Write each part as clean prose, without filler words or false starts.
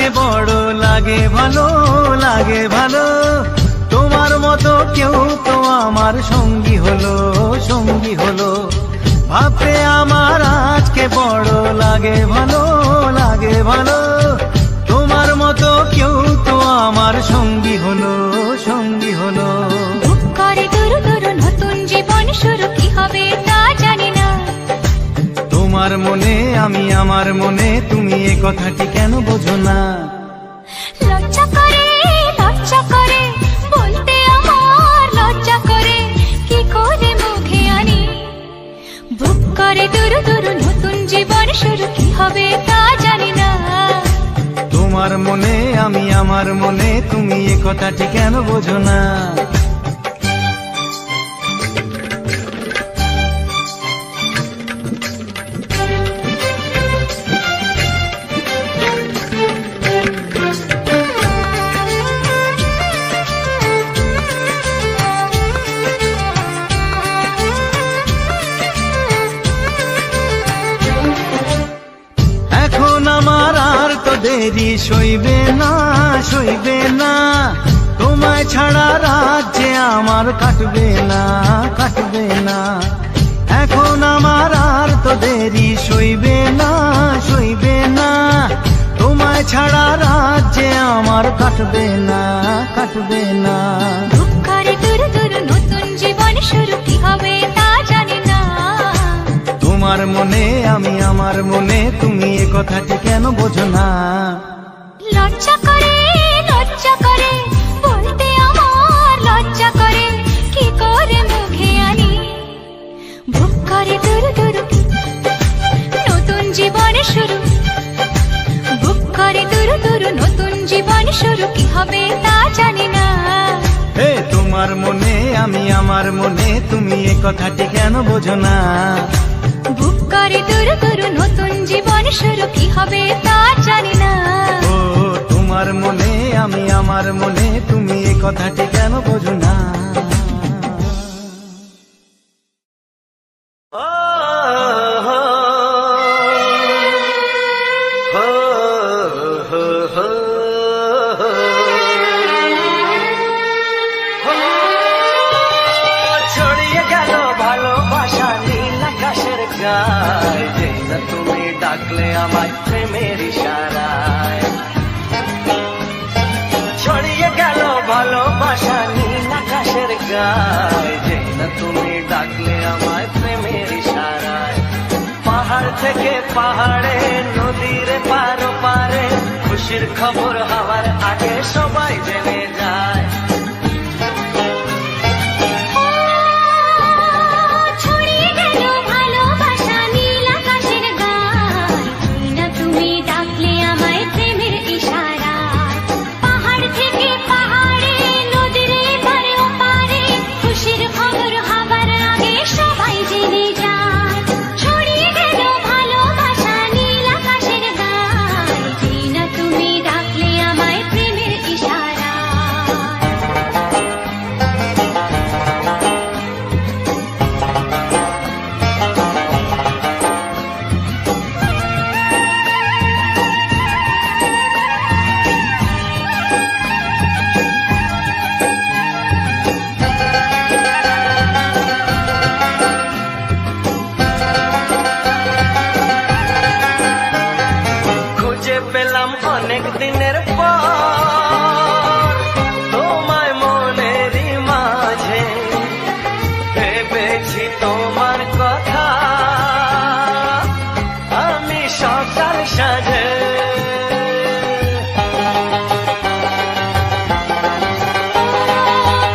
আজকে বড় লাগে ভালো, লাগে ভালো। তোমার মতো কেউ তো আমার সঙ্গী হলো, সঙ্গী হলো। ভাবতে আমার আজকে বড় লাগে ভালো, লাগে ভালো। তোমার মতো কেউ তো আমার সঙ্গী হলো, সঙ্গী হলো। বুক করে দুরু দুরু নতুন জীবন শুরু, কি হবে তা জানি না। তোমার মনে আমি, আমার মনে তুমি, এ কথাটি কেন বোঝো না? লজ্জা করে বলতে আমার লজ্জা করে, কি করে মুখে আনি। বুক করে দুরু দুরু নতুন জীবন শুরু, কি হবে তা জানি না। তোমার মনে আমি, আমার মনে তুমি, এ কথাটি কেন বোঝো না? এখন আমার আর তো দেরি সইবে না, সইবে না। তোমায় ছাড়া রাত যে আমার কাটবে না, কাটবে না। এখন আমার আর তো দেরি সইবে না, সইবে না। তোমায় ছাড়া রাত যে আমার কাটবে না, কাটবে না। বুক করে দুরু দুরু নতুন জীবন শুরু, কি হবে তা জানি না। তোমার মনে আমি, আমার মনে তুমি, এ কথাটি কেন বোঝো না? লজ্জা করে বলতে আমার লজ্জা করে, কি করে মুখে আনি। বুক করে দুরু দুরু নতুন জীবন শুরু, বুক করে দুরু দুরু নতুন জীবন শুরু, কি হবে তা জানি না। হে তোমার মনে আমি, আমার মনে তুমি, এ কথাটি কেন বোঝো না? বুক করে দুরু দুরু নতুন জীবন শুরু, কি হবে তা জানি না। ও তোমার মনে আমি, আমার মনে তুমি, এ কথাটি কেন বোঝো না? ছড়িয়ে গেল ভালোবাসা নীল আকাশের গায়, যে না তুমি ডাকলে আমার প্রেমের ইশারায়। ছড়িয়ে গেল ভালোবাসা নীল আকাশের গায়, যে না তুমি ডাকলে আমার প্রেমের ইশারায়। পাহাড় থেকে পাহাড়ে, নদীর পারো পারে, খুশির খবর হওয়ার আগে সবাই জেনে যায়। ছড়িয়ে গেল ভালোবাসা নীল আকাশের গায়, না তুমি ডাকলে আমায় প্রেমের ইশারায়। পাহাড় থেকে পাহাড়ে, নদীর এপারে ওপারে, খুশির খবর হবার আগে সবাই জেনে যায়। ছড়িয়ে গেল ভালোবাসা নীল আকাশের গায়, না তুমি ডাকলে আমায় প্রেমের ইশারায়। খুঁজে পেলাম অনেক দিনের পর তোমায় মনেরই মাঝে, ভেবেছি তোমার কথা আমি সকাল সাজে।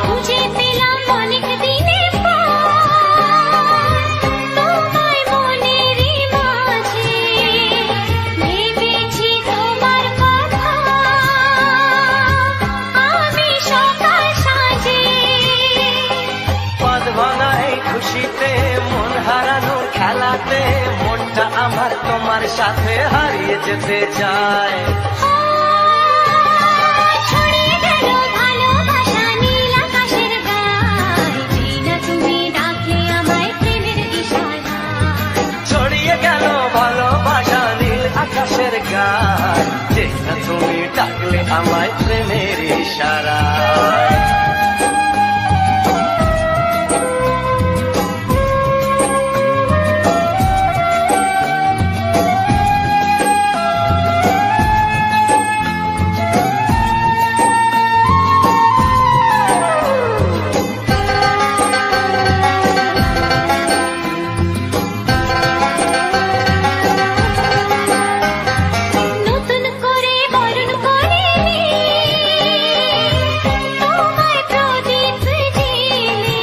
খুঁজে পেলাম অনেক দিনের পর তোমায় মনেরই মাঝে, ভেবেছি তোমার কথা আমি সকাল সাজে। পদ ভাঙা এই খুশিতে, মন হারানো খেলাতে, মনটা আমার তোমার সাথে হারিয়ে যেতে চায়। ছড়িয়ে গেল ভালোবাসা নীল আকাশের গায়, না তুমি ডাকলে আমায় প্রেমের ইশারায়। ছড়িয়ে গেল ভালোবাসা নীল আকাশের গায়, যে না তুমি আমায় প্রেমের ইশারায়। নতুন করে বরণ করে তোমায় প্রদীপ জ্বেলে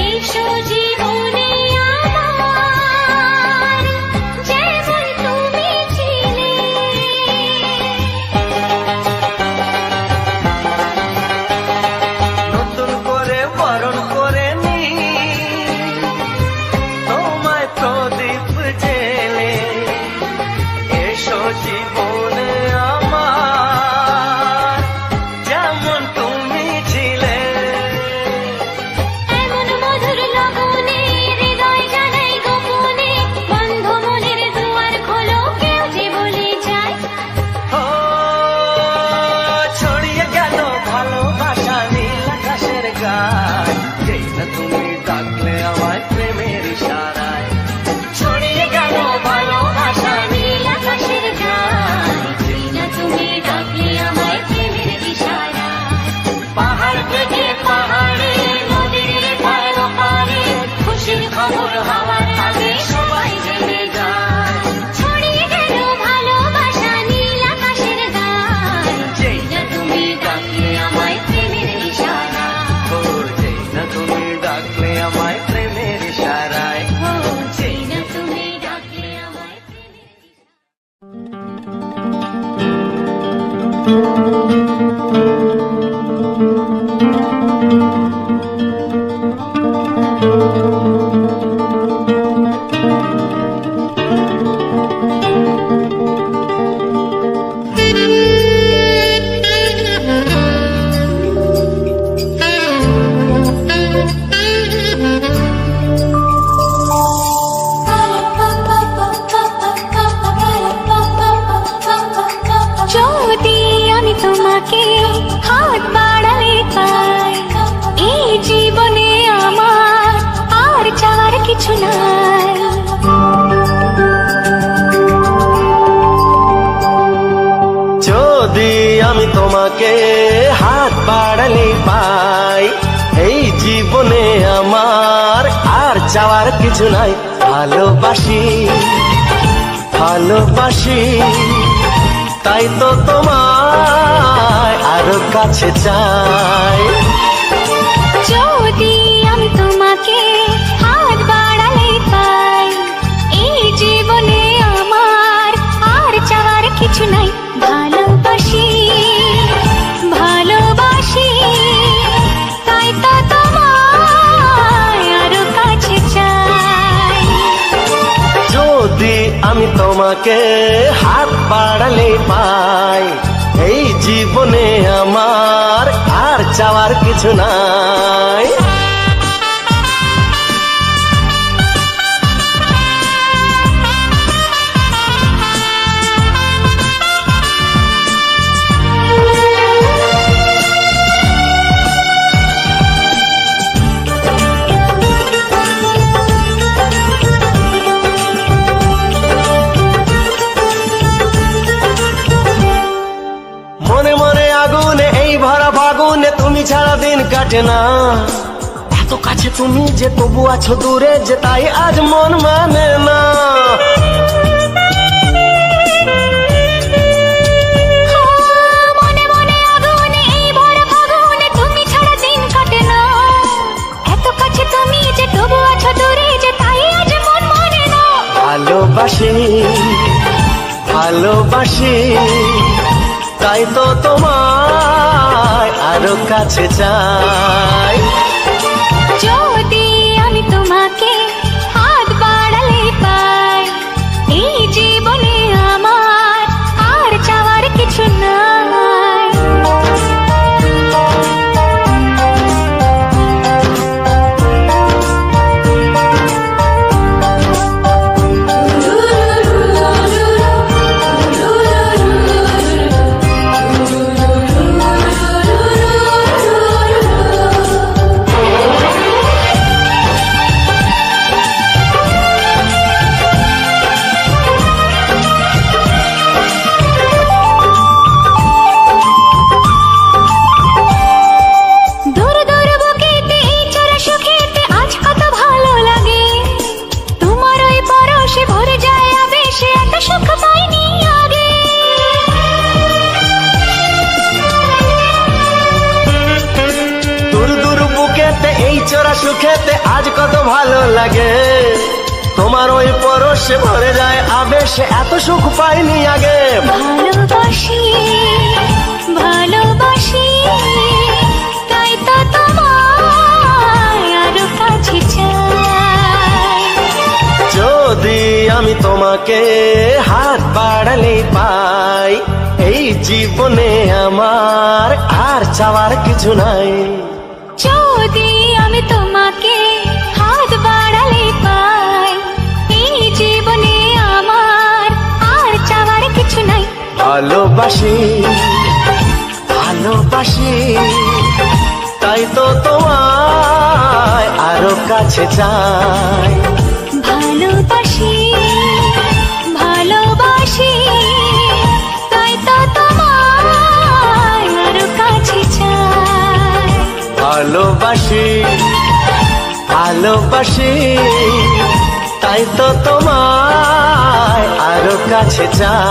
এসো জীবনে আমার যেমন তুমি ছিলে। নতুন করে বরণ করে নি তোমায় প্রদীপ জেলে এসো জীবনে আমার যেমন তুমি ছিলে। এমন মধুর লগনে হৃদয় জানাই গোপনে বন্ধ মনের দুয়ার খোলো কেউ যে বলে যায়। ও ছড়িয়ে গেল ভালোবাসা নীল আকাশের গায়, যেই না তুমি ডাকলে আমায় প্রেমের ইশারায়। ছড়িয়ে গেল ভালোবাসা নীল আকাশের গায়, যেই না তুমি ডাকলে আমায় প্রেমের ইশারায়। পাহাড় থেকে পাহাড়ে নদীর পার পারে খুশির খবর হওয়ার আগে সবাই জেনে যায়। ছড়িয়ে গেল ভালোবাসা নীল আকাশের গায়, যেই না তুমি ডাকলে আমায় প্রেমের ইশারায়। ও যেই না তুমি ডাকলে আমায় প্রেমের ইশারায়। ও যেই না তুমি ডাকলে আমায় প্রেমের ইশারায়। যদি আমি তোমাকে হাত বাড়ালে পাই এই জীবনে আমার আর চাওয়ার কিছু নাই। যদি আমি তোমাকে হাত বাড়ালে পাই এই জীবনে আমার আর চাওয়ার কিছু নাই। ভালোবাসি ভালোবাসি তাই তো তোমায় আরো কাছে চাই। যদি আমি তোমাকে হাত বাড়ালে পাই এই জীবনে আমার আর চাওয়ার কিছু নাই। ভালোবাসি ভালোবাসি তাই তো তোমায় আরো কাছে চাই। যদি আমি তোমাকে হাত বাড়ালে পাই এই জীবনে আমার আর চাওয়ার কিছু নাই। মনে মনে আগুনে এই ভরা ফাগুনে তুমি ছাড়া দিন কাটে না। এত কাছে তুমি যে তবু আছো দূরে যে তাই আজ মন মানে না। মনে মনে আগুনে এই ভরা ফাগুনে তুমি ছাড়া দিন কাটে না। এত কাছে তুমি যে তবু আছো দূরে যে তাই আজ মন মানে না। ভালোবাসি ভালোবাসি তাই তো তোমায় আরো কাছে চাই। যদি আমি তোমাকে হাত বাড়ালে পাই এই জীবনে আমার আর চাওয়ার কিছু নাই। জোড়া সুখেতে আজ কত ভালো লাগে, তোমার ওই পরশে ভরে যায় আবেশে, এত সুখ পাইনি আগে। ভালোবাসি ভালোবাসি তাই তো তোমায় আরো কাছে চাই। যদি আমি তোমাকে হাত বাড়ালে পাই, এই জীবনে আমার আর চাওয়ার কিছু নাই। যদি আমি তোমাকে হাত বাড়ালে পাই, এই জীবনে আমার আর চাওয়ার কিছু নাই। ভালোবাসি ভালোবাসি তাই তো তোমায় আরো কাছে চাই। ভালোবাসি ভালোবাসি তাই তো তোমায় আরো কাছে চাই। ভালোবাসি ভালোবাসি তাই তো তোমায় আরো কাছে চাই।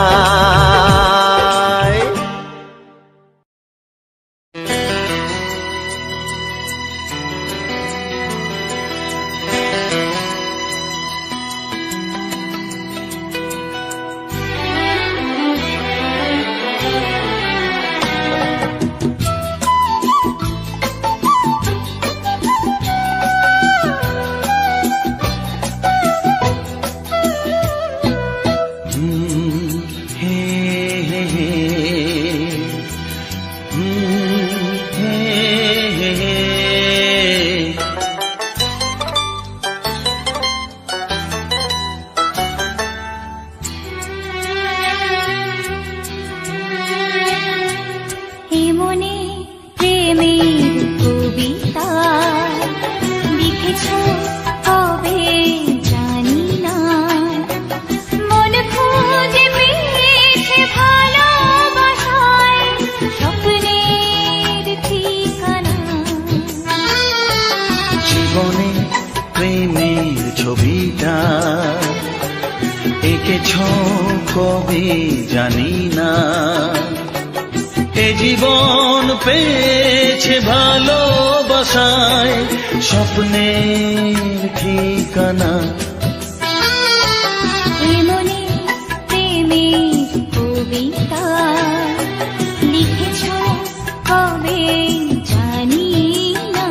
কবে জানি না, এ জীবন পেয়েছে ভালোবাসায় স্বপ্নের ঠিকানা। এমনি প্রেমের কবিতা লিখেছ কবে জানি না।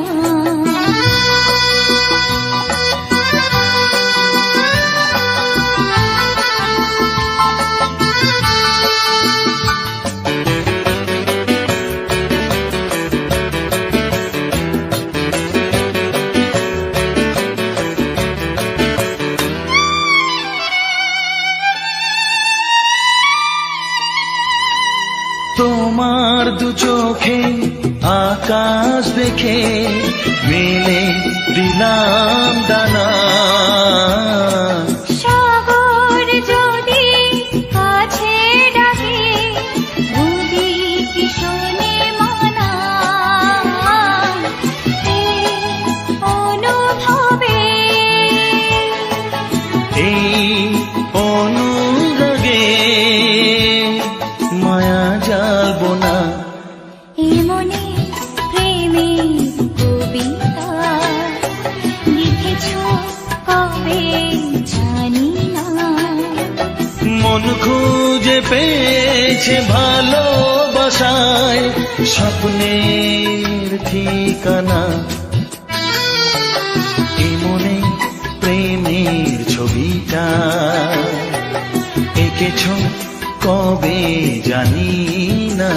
তোমার দু চোখে আকাশ দেখে মেলে দিলাম দানা। শহর যদি কাছে ডাকে বুঝি কি শোনে মানা। এই অনুভবে এই অনুরাগে মায়া জ্বালবো না। এমনি প্রেমের কবিতা লিখেছ কবে জানি না। মন খুঁজে পেয়েছে ভালোবাসায় স্বপ্নের ঠিকানা। এমনে প্রেমের ছবিটা এঁকেছ কবে জানি না।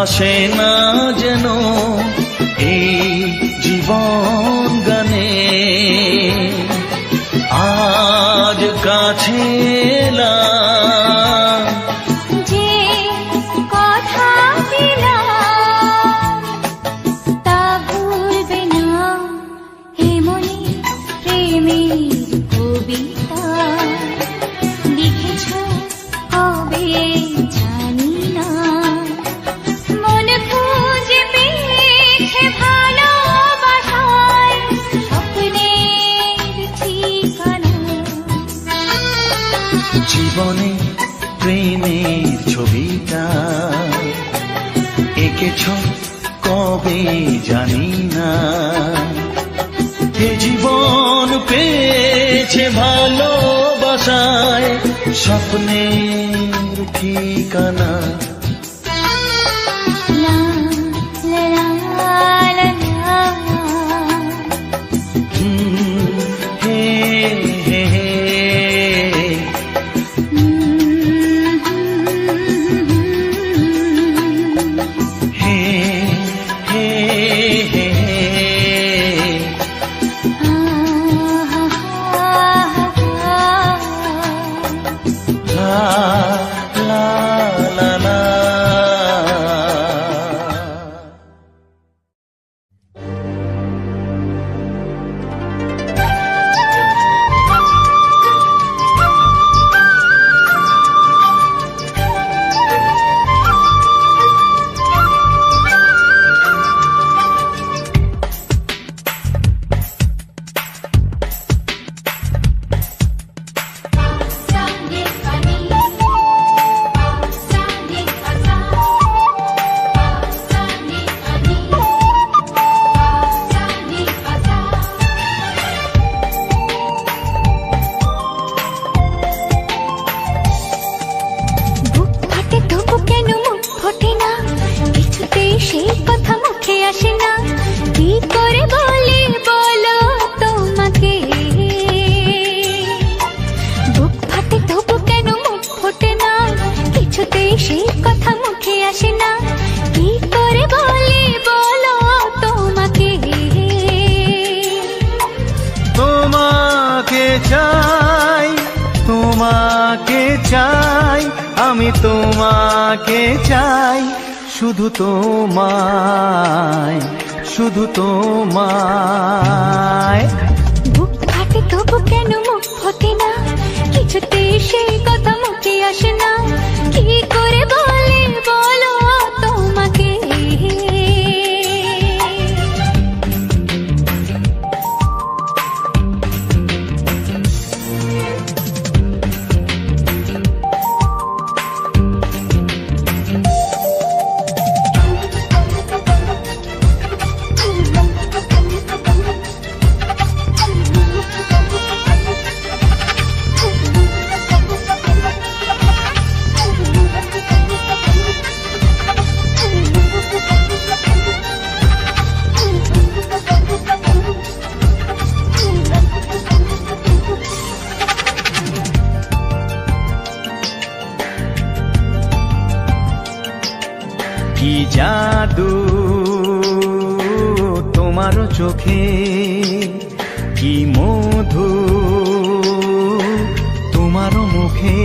আসে না যেন এই জীবন গানে। আজ কাছে এলাম, যে কথা দিলাম তা ভুলবে না, এমনি প্রেমের কবিতা লিখেছ কবে জানি না। মন খুঁজে পেয়েছে ভালোবাসায় স্বপ্নের ঠিকানা। জীবনে প্রেমের ছবিটা এঁকেছ কবে জানি না। এ জীবন পেয়েছে ভালোবাসায় স্বপ্নের ঠিকানা। লা লা লা লা হে হে হে হে হে হে লা লা লা লা। বুক ফাটে তবু কেন মুখ ফোটে না, কিছুতেই সেই কথা মুখে আসে না। কি করে বলি বলো তোমাকে। বুক ফাটে তবু কেন মুখ ফোটে না, কিছুতেই সেই কথা মুখে আসে না। কি করে বলি বলো তোমাকে। তোমাকে চাই, তোমাকে চাই, আমি তোমাকে চাই, শুধু তোমায়, শুধু তোমায়। বুক ফাটে তবু কেন মুখ ফোটে না, কিছুতেই সেই কথা মুখে আসে না। কি করে বলি বলো তোমাকে। কি জাদু তোমার চোখে, কি মধু তোমার মুখে।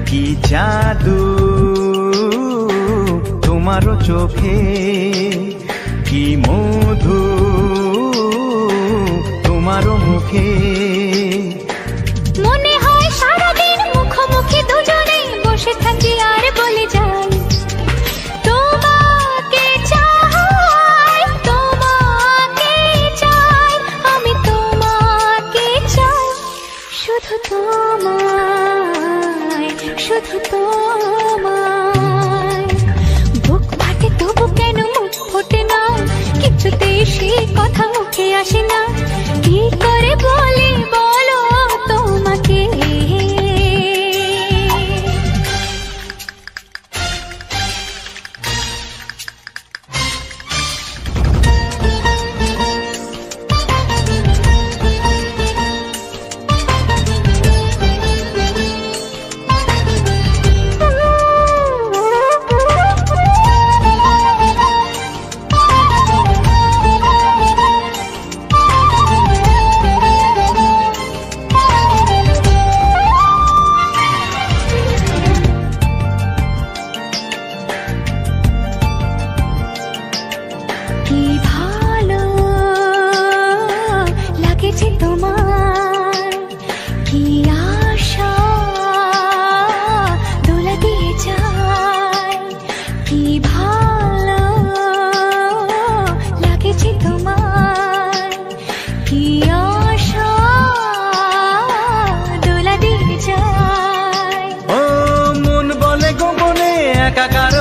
কি জাদু তোমার চোখে, কি মধু তোমার মুখে। মনে হয় সারাদিন মুখোমুখি দুজনে বসে থাকি আর বলে যাই তোমাকে চাই, তোমাকে চাই, আমি তোমাকে চাই, শুধু তোমায়, শুধু তোমায়। বুক ফাটে তবু কেন মুখ ফোটে না, কিছুতেই সেই কথা মুখে আসে না। কি করে বলি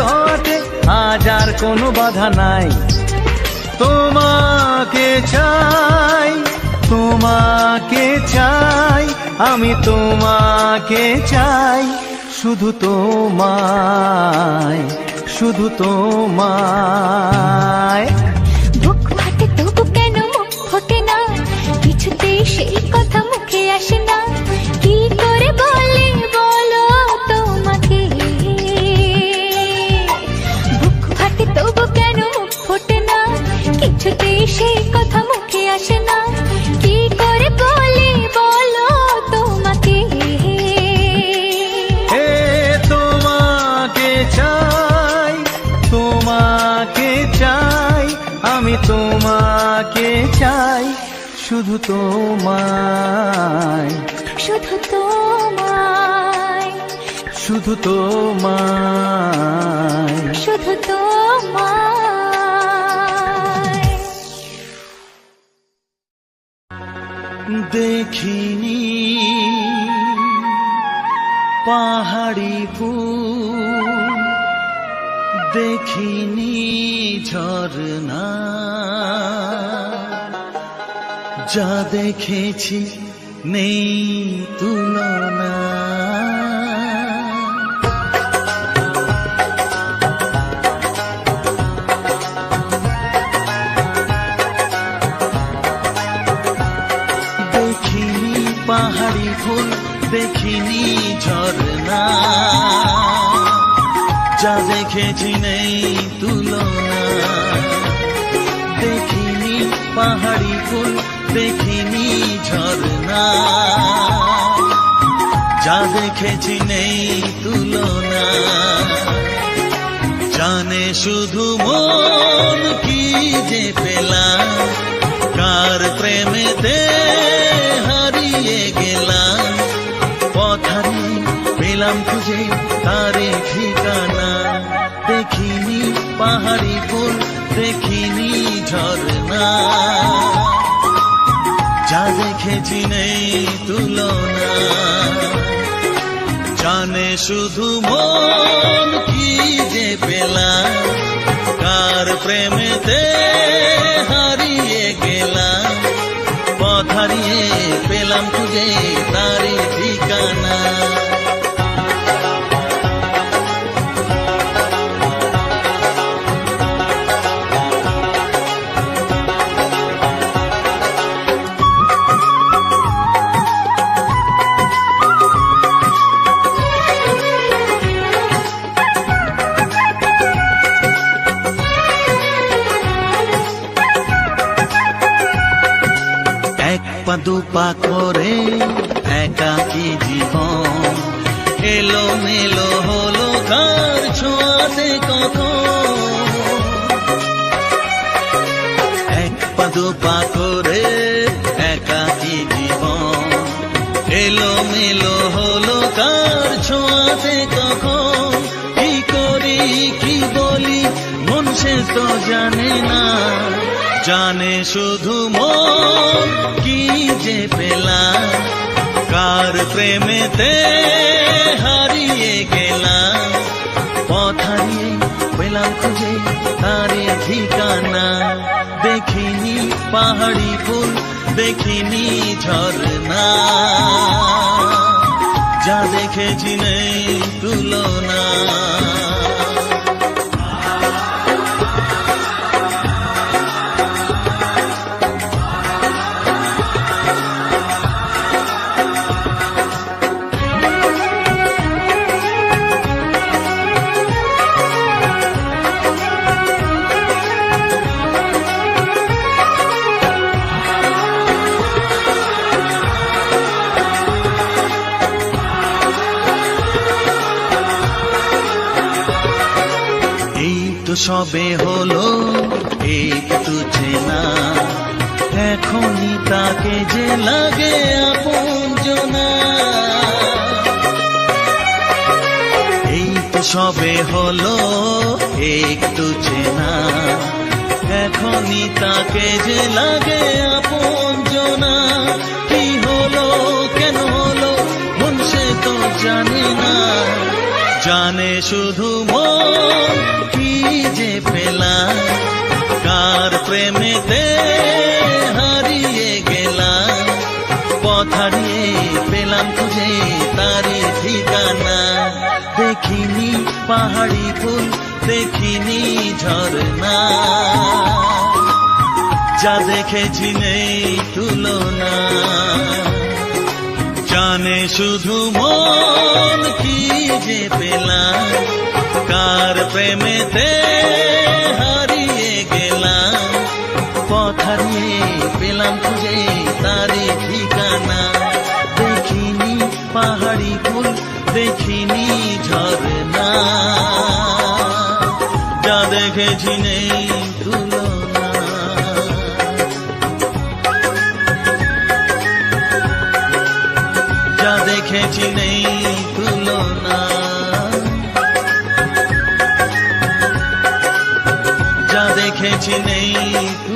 হওয়াতে আজ আর কোনো বাধা নাই। তোমাকে চাই, তোমাকে চাই, আমি তোমাকে চাই, শুধু তোমায়, শুধু তোমায়। বুক ফাটে তবু কেন মুখ ফোটে না, কিছুতেই সেই কথা মুখে আসে না, কি করে বলি বলো তোমাকে। বুক ফাটে তবু কেন মুখ ফোটে না, কিছুতেই সেই কথা মুখে আসে না, কি করে বলি বলো তোমাকে। এ তোমাকে চাই, তোমাকে চাই, আমি তোমাকে চাই, শুধু তোমায়, শুধু তোমায়, শুধু তোমায়। শুধু তোমায়। দেখিনি পাহাড়ি ফুল, দেখিনি ঝরনা, যা দেখেছি নেই তুলনা। দেখিনি পাহাড়ি ফুল, দেখিনি ঝরনা, যা দেখেছি নেই তুলনা। দেখিনি পাহাড়ি ফুল, দেখিনি ঝরনা, যা দেখেছি নেই তুলনা। জানে শুধু মন কি যে পেলাম, কার প্রেমেতে হারিয়ে গেলাম। পথারে পেলাম খুঁজে তারে ঠিকানা, দেখিনি পাহাড়ি ফুল, দেখিনি ঝরনা, যা দেখেছি নেই তুলনা। জানে শুধু মন কি যে পেলাম, কার প্রেমেতে হারিয়ে গেলাম। পথ হারিয়ে পেলাম খুঁজে তারে ঠিকানা। দুপা করে একাকী জীবন, এলো মেলো হলো কার ছোঁয়াতে কখন। এক পা দুপা করে একাকী জীবন, এলো মেলো হলো কার ছোঁয়াতে কখন। কি করি কি বলি মন সে তো জানে না, জানে শুধু মন কি যে পেলাম, কার প্রেমেতে হারিয়ে গেলাম। পথ হারিয়ে পেলাম খুঁজে তারে ঠিকানা, দেখিনি পাহাড়ি ফুল, দেখিনি ঝরনা, যা দেখেছি নেই তুলনা। সবে হলো একটু চেনা, এখনই তাকে যে লাগে আপনজনা। এই তো সবে হলো একটু চেনা, এখনই তাকে যে লাগে আপনজনা। কি হলো কেন হলো মন সে তো জানে না, জানে শুধু মন কি যে পেলাম, কার প্রেমেতে হারিয়ে গেলাম, পথ হারিয়ে পেলাম খুঁজে তারি ঠিকানা। দেখিনি পাহাড়ি ফুল, দেখিনি ঝরনা, যা দেখেছি নেই তুলনা। জানে শুধু মন কি যে পেলাম, কার প্রেমেতে হারিয়ে গেলাম, পথ হারিয়ে পেলাম খুঁজে তারি ঠিকানা। দেখিনি পাহাড়ি ফুল, দেখিনি ঝরনা, যা দেখেছি নেই তুলনা। যা দেখেছি নেই তুলনা, যা দেখেছি নেই তুলনা।